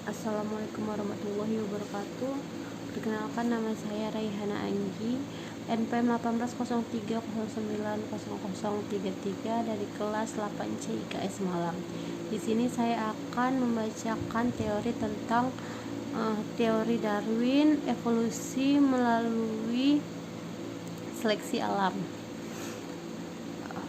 Assalamualaikum warahmatullahi wabarakatuh. Perkenalkan, nama saya Raihana Anggi, NPM 1803090033 dari kelas 8C IKS Malang. Di sini saya akan membacakan teori tentang teori Darwin, evolusi melalui seleksi alam.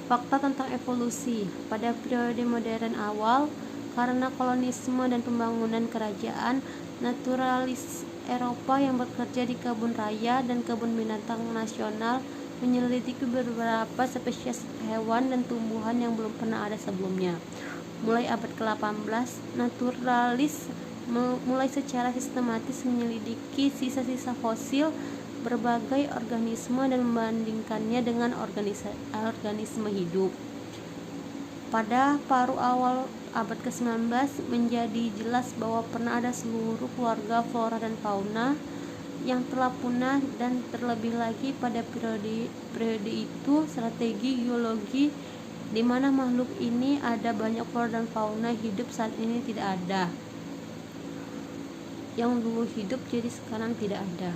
Fakta tentang evolusi. Pada periode modern awal, karena kolonisme dan pembangunan kerajaan, naturalis Eropa yang bekerja di kebun raya dan kebun binatang nasional menyelidiki beberapa spesies hewan dan tumbuhan yang belum pernah ada sebelumnya. Mulai abad ke-18, naturalis mulai secara sistematis menyelidiki sisa-sisa fosil berbagai organisme dan membandingkannya dengan organisme hidup. Pada paruh awal abad ke-19 menjadi jelas bahwa pernah ada seluruh keluarga flora dan fauna yang telah punah, dan terlebih lagi pada periode itu strategi geologi di mana makhluk ini ada banyak flora dan fauna hidup saat ini tidak ada. Yang dulu hidup jadi sekarang tidak ada.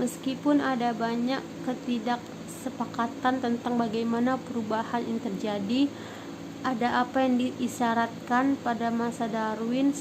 Meskipun ada banyak ketidaksepakatan tentang bagaimana perubahan ini terjadi, ada apa yang diisyaratkan pada masa Darwin.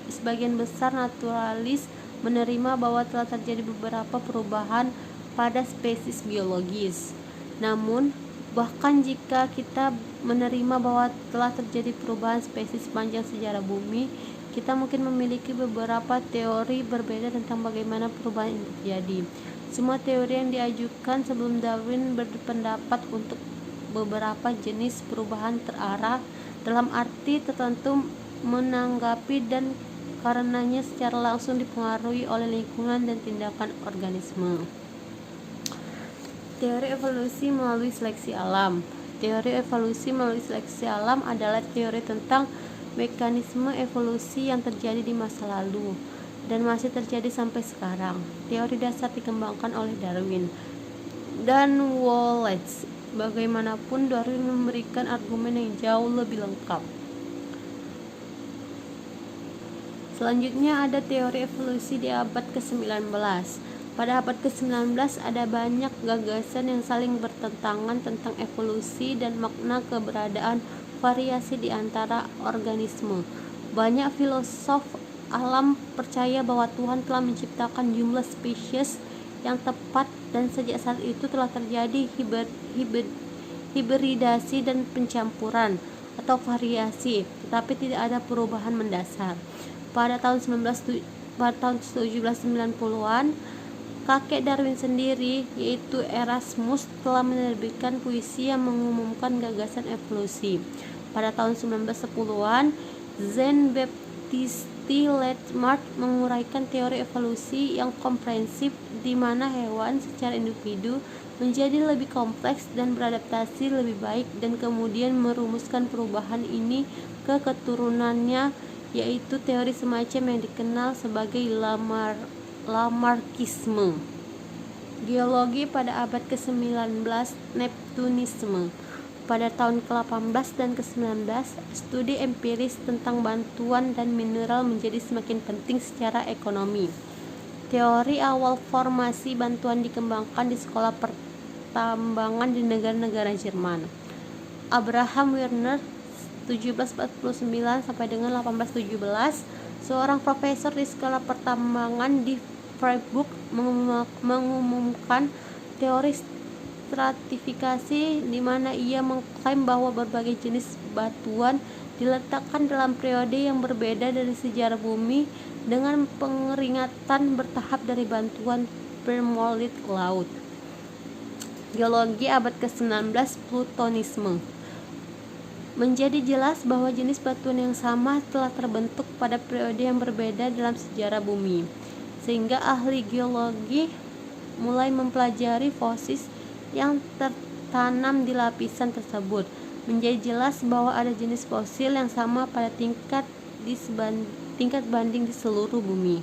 Sebagian besar naturalis menerima bahwa telah terjadi beberapa perubahan pada spesies biologis. Namun, bahkan jika kita menerima bahwa telah terjadi perubahan spesies sepanjang sejarah bumi, kita mungkin memiliki beberapa teori berbeda tentang bagaimana perubahan ini terjadi. Semua teori yang diajukan sebelum Darwin berpendapat untuk beberapa jenis perubahan terarah dalam arti tertentu menanggapi dan karenanya secara langsung dipengaruhi oleh lingkungan dan tindakan organisme. Teori evolusi melalui seleksi alam. Teori evolusi melalui seleksi alam adalah teori tentang mekanisme evolusi yang terjadi di masa lalu dan masih terjadi sampai sekarang. Teori dasar dikembangkan oleh Darwin dan Wallace. Bagaimanapun, Darwin memberikan argumen yang jauh lebih lengkap. Selanjutnya ada teori evolusi di abad ke-19. Pada abad ke-19 ada banyak gagasan yang saling bertentangan tentang evolusi dan makna keberadaan variasi di antara organisme. Banyak filosof alam percaya bahwa Tuhan telah menciptakan jumlah spesies yang tepat, dan sejak saat itu telah terjadi hibridasi dan pencampuran atau variasi, tetapi tidak ada perubahan mendasar. Pada tahun 1790-an, kakek Darwin sendiri, yaitu Erasmus, telah menerbitkan puisi yang mengumumkan gagasan evolusi. Pada tahun 1910-an, Jean-Baptiste Lamarck menguraikan teori evolusi yang komprehensif di mana hewan secara individu menjadi lebih kompleks dan beradaptasi lebih baik, dan kemudian merumuskan perubahan ini ke keturunannya, yaitu teori semacam yang dikenal sebagai Lamarckisme. Geologi pada abad ke-19, Neptunisme. Pada tahun ke-18 dan ke-19, studi empiris tentang batuan dan mineral menjadi semakin penting secara ekonomi. Teori awal formasi batuan dikembangkan di sekolah pertambangan di negara-negara Jerman. Abraham Werner 1749 sampai dengan 1817, seorang profesor di sekolah pertambangan di Freiburg, mengumumkan teori stratifikasi di mana ia mengklaim bahwa berbagai jenis batuan diletakkan dalam periode yang berbeda dari sejarah bumi dengan pengeringatan bertahap dari batuan permolit laut. Geologi abad ke-19, Plutonisme. Menjadi jelas bahwa jenis batuan yang sama telah terbentuk pada periode yang berbeda dalam sejarah bumi, sehingga ahli geologi mulai mempelajari fosil yang tertanam di lapisan tersebut. Menjadi jelas bahwa ada jenis fosil yang sama pada tingkat banding di seluruh bumi.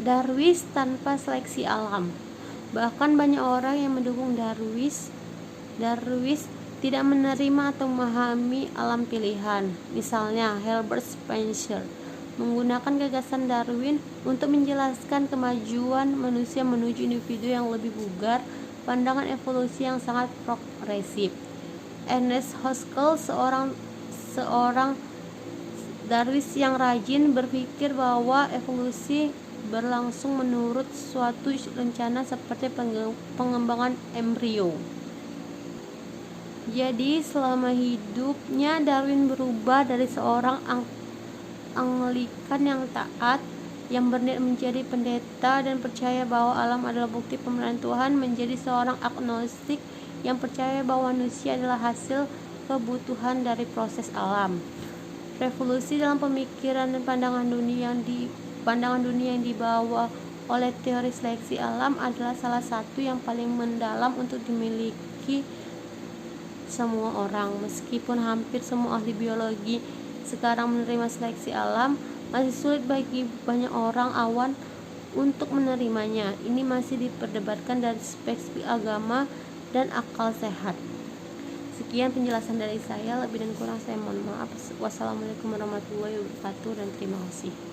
Darwin tanpa seleksi alam. Bahkan banyak orang yang mendukung Darwin tidak menerima atau memahami alam pilihan. Misalnya Herbert Spencer menggunakan gagasan Darwin untuk menjelaskan kemajuan manusia menuju individu yang lebih bugar, pandangan evolusi yang sangat progresif. Ernest Haskell, seorang Darwis yang rajin, berpikir bahwa evolusi berlangsung menurut suatu rencana seperti pengembangan embrio. Jadi selama hidupnya Darwin berubah dari seorang Anglikan yang taat, yang berniat menjadi pendeta dan percaya bahwa alam adalah bukti pemberian Tuhan, menjadi seorang agnostik yang percaya bahwa manusia adalah hasil kebutuhan dari proses alam. Revolusi dalam pemikiran dan pandangan dunia yang dibawa oleh teori seleksi alam adalah salah satu yang paling mendalam untuk dimiliki semua orang. Meskipun hampir semua ahli biologi sekarang menerima seleksi alam, masih sulit bagi banyak orang awam untuk menerimanya. Ini masih diperdebatkan dari perspektif agama dan akal sehat. Sekian penjelasan dari saya, lebih dan kurang saya mohon maaf. Wassalamualaikum warahmatullahi wabarakatuh dan terima kasih.